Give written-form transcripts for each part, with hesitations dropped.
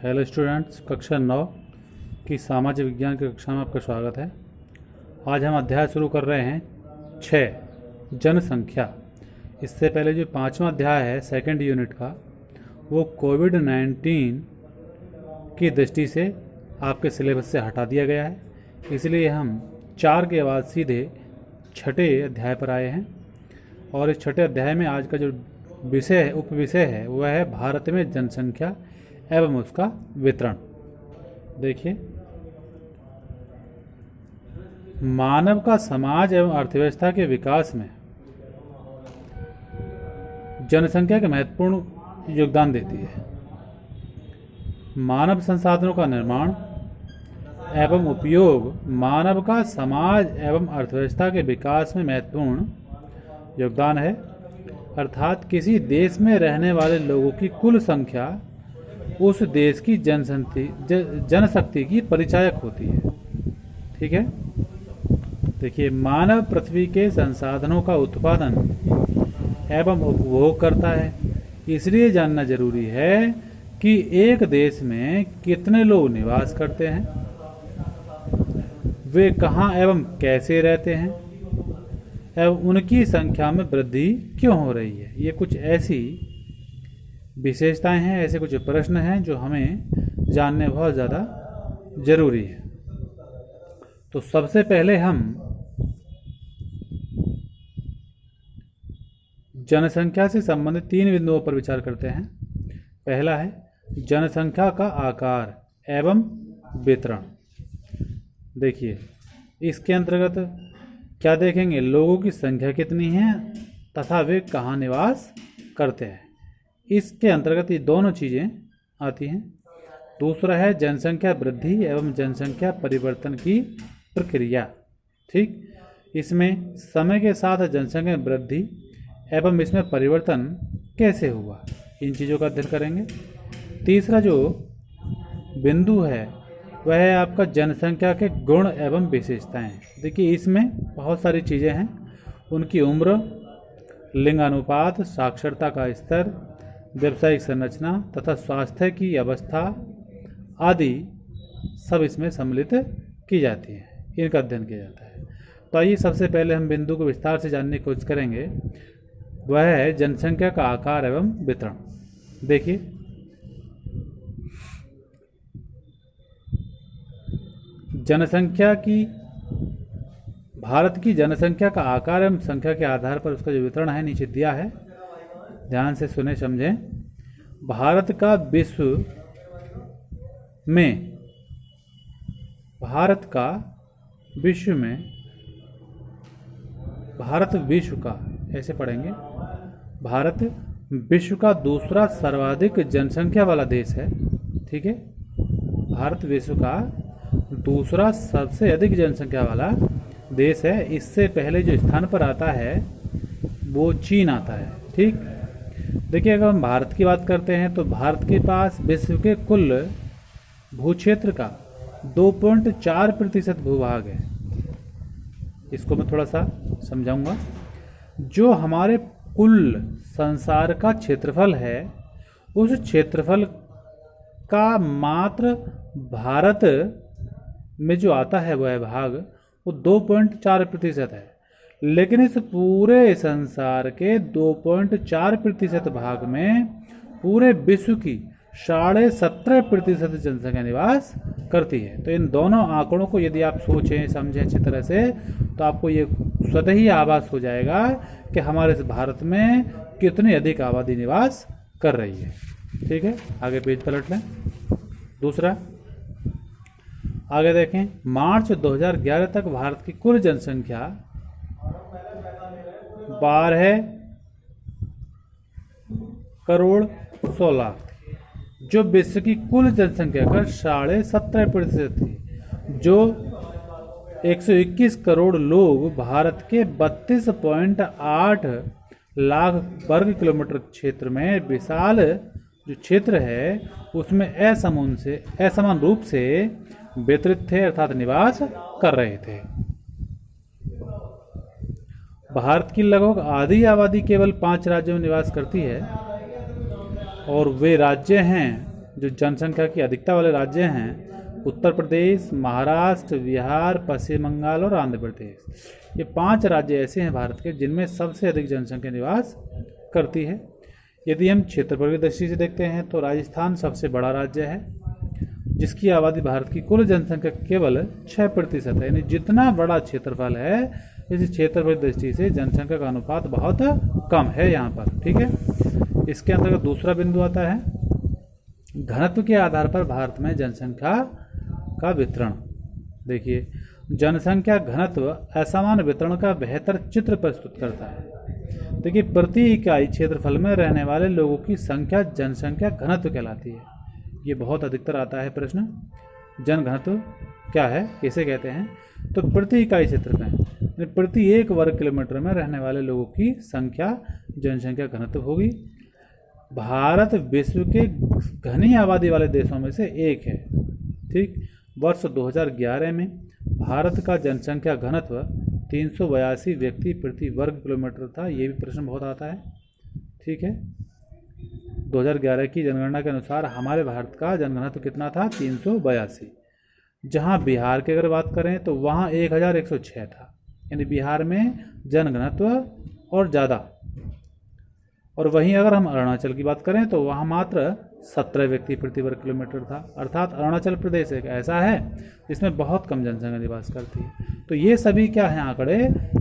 Hello students, कक्षा 9 की सामाजिक विज्ञान की कक्षा में आपका स्वागत है। आज हम अध्याय शुरू कर रहे हैं 6 जनसंख्या। इससे पहले जो 5वां अध्याय है सेकंड यूनिट का, वो कोविड-19 की दृष्टि से आपके सिलेबस से हटा दिया गया है, इसलिए हम 4 के बाद सीधे 6ठे अध्याय पर आए हैं। और इस 6ठे अध्याय में आज का जो विषय है, उपविषय है, वह है भारत में जनसंख्या एवं उसका वितरण। देखिए, मानव का समाज एवं अर्थव्यवस्था के विकास में जनसंख्या के महत्वपूर्ण योगदान देती है। मानव संसाधनों का निर्माण एवं उपयोग मानव का समाज एवं अर्थव्यवस्था के विकास में महत्वपूर्ण योगदान है। अर्थात किसी देश में रहने वाले लोगों की कुल संख्या उस देश की जनशक्ति की परिचायक होती है। ठीक है। देखिए, मानव पृथ्वी के संसाधनों का उत्पादन एवं उपभोग करता है, इसलिए जानना जरूरी है कि एक देश में कितने लोग निवास करते हैं, वे कहाँ एवं कैसे रहते हैं एवं उनकी संख्या में वृद्धि क्यों हो रही है। ये कुछ ऐसी विशेषताएं हैं, ऐसे कुछ प्रश्न हैं जो हमें जानने बहुत ज़्यादा जरूरी है। तो सबसे पहले हम जनसंख्या से संबंधित 3 बिंदुओं पर विचार करते हैं। पहला है जनसंख्या का आकार एवं वितरण। देखिए, इसके अंतर्गत क्या देखेंगे, लोगों की संख्या कितनी है तथा वे कहाँ निवास करते हैं। इसके अंतर्गत ये दोनों चीज़ें आती हैं। दूसरा है जनसंख्या वृद्धि एवं जनसंख्या परिवर्तन की प्रक्रिया। ठीक, इसमें समय के साथ जनसंख्या में वृद्धि एवं इसमें परिवर्तन कैसे हुआ, इन चीज़ों का अध्ययन करेंगे। तीसरा जो बिंदु है वह है आपका जनसंख्या के गुण एवं विशेषताएं। देखिए, इसमें बहुत सारी चीज़ें हैं, उनकी उम्र, लिंगानुपात, साक्षरता का स्तर, व्यावसायिक संरचना तथा स्वास्थ्य की अवस्था आदि सब इसमें सम्मिलित की जाती है, इनका अध्ययन किया जाता है। तो आइए सबसे पहले हम बिंदु को विस्तार से जानने की कोशिश करेंगे, वह है जनसंख्या का आकार एवं वितरण। देखिए, जनसंख्या की भारत की जनसंख्या का आकार एवं संख्या के आधार पर उसका जो वितरण है नीचे दिया है, ध्यान से सुने समझें। भारत का विश्व में भारत विश्व का ऐसे पढ़ेंगे, भारत विश्व का दूसरा सर्वाधिक जनसंख्या वाला देश है। ठीक है, भारत विश्व का दूसरा सबसे अधिक जनसंख्या वाला देश है। इससे पहले जो स्थान पर आता है वो चीन आता है। ठीक, देखिए, अगर हम भारत की बात करते हैं तो भारत के पास विश्व के कुल भूक्षेत्र का 2.4% भूभाग है। इसको मैं थोड़ा सा समझाऊंगा। जो हमारे कुल संसार का क्षेत्रफल है, उस क्षेत्रफल का मात्र भारत में जो आता है वह भाग वो 2.4% है। लेकिन इस पूरे संसार के 2.4% भाग में पूरे विश्व की 17.5% जनसंख्या निवास करती है। तो इन दोनों आंकड़ों को यदि आप सोचें समझें अच्छी तरह से, तो आपको ये स्वतः ही आभास हो जाएगा कि हमारे इस भारत में कितनी अधिक आबादी निवास कर रही है। ठीक है, आगे पेज पलट लें। दूसरा, आगे देखें, मार्च 2011 तक भारत की कुल जनसंख्या 12.16 लाख, जो विश्व की कुल जनसंख्या का 17.5% थी। जो 121 करोड़ लोग भारत के 32.8 लाख वर्ग किलोमीटर क्षेत्र में विशाल जो क्षेत्र है उसमें असमान रूप से वितरित थे, अर्थात निवास कर रहे थे। भारत की लगभग आधी आबादी केवल 5 राज्यों में निवास करती है और वे राज्य हैं जो जनसंख्या की अधिकता वाले राज्य हैं उत्तर प्रदेश, महाराष्ट्र, बिहार, पश्चिम बंगाल और आंध्र प्रदेश। ये 5 राज्य ऐसे हैं भारत के जिनमें सबसे अधिक जनसंख्या निवास करती है। यदि हम क्षेत्रफल की दृष्टि से देखते हैं तो राजस्थान सबसे बड़ा राज्य है, जिसकी आबादी भारत की कुल जनसंख्या केवल 6% है। यानी जितना बड़ा क्षेत्रफल है, इस क्षेत्रफल की दृष्टि से जनसंख्या का अनुपात बहुत कम है यहाँ पर। ठीक है, इसके अंतर्गत दूसरा बिंदु आता है घनत्व के आधार पर भारत में जनसंख्या का वितरण। देखिए, जनसंख्या घनत्व असमान वितरण का बेहतर चित्र प्रस्तुत करता है। देखिए, प्रति इकाई क्षेत्रफल में रहने वाले लोगों की संख्या जनसंख्या घनत्व कहलाती है। ये बहुत अधिकतर आता है प्रश्न। जन घनत्व क्या है, किसे कहते हैं? तो प्रति इकाई क्षेत्रफल, प्रति 1 वर्ग किलोमीटर में रहने वाले लोगों की संख्या जनसंख्या घनत्व होगी। भारत विश्व के घनी आबादी वाले देशों में से एक है। ठीक, वर्ष 2011 में भारत का जनसंख्या घनत्व 382 व्यक्ति प्रति वर्ग किलोमीटर था। ये भी प्रश्न बहुत आता है। ठीक है, 2011 की जनगणना के अनुसार हमारे भारत का जनघनत्व कितना था? 382। जहां बिहार की अगर बात करें तो वहां 1106 था। यानी बिहार में जनघनत्व और ज़्यादा। और वहीं अगर हम अरुणाचल की बात करें तो वहाँ मात्र 17 व्यक्ति प्रति वर्ग किलोमीटर था। अर्थात अरुणाचल प्रदेश एक ऐसा है जिसमें बहुत कम जनसंख्या निवास करती है। तो ये सभी क्या हैं आंकड़े,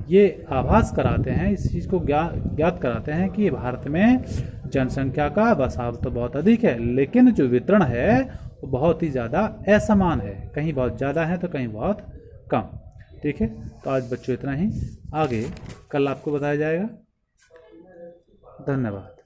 ये आभास कराते हैं, इस चीज़ को ज्ञात कराते हैं कि भारत में जनसंख्या का बसाव तो बहुत अधिक है, लेकिन जो वितरण है वो बहुत ही ज़्यादा असमान है। कहीं बहुत ज़्यादा है तो कहीं बहुत कम। ठीक है, तो आज बच्चों इतना ही। आगे कल आपको बताया जाएगा। धन्यवाद।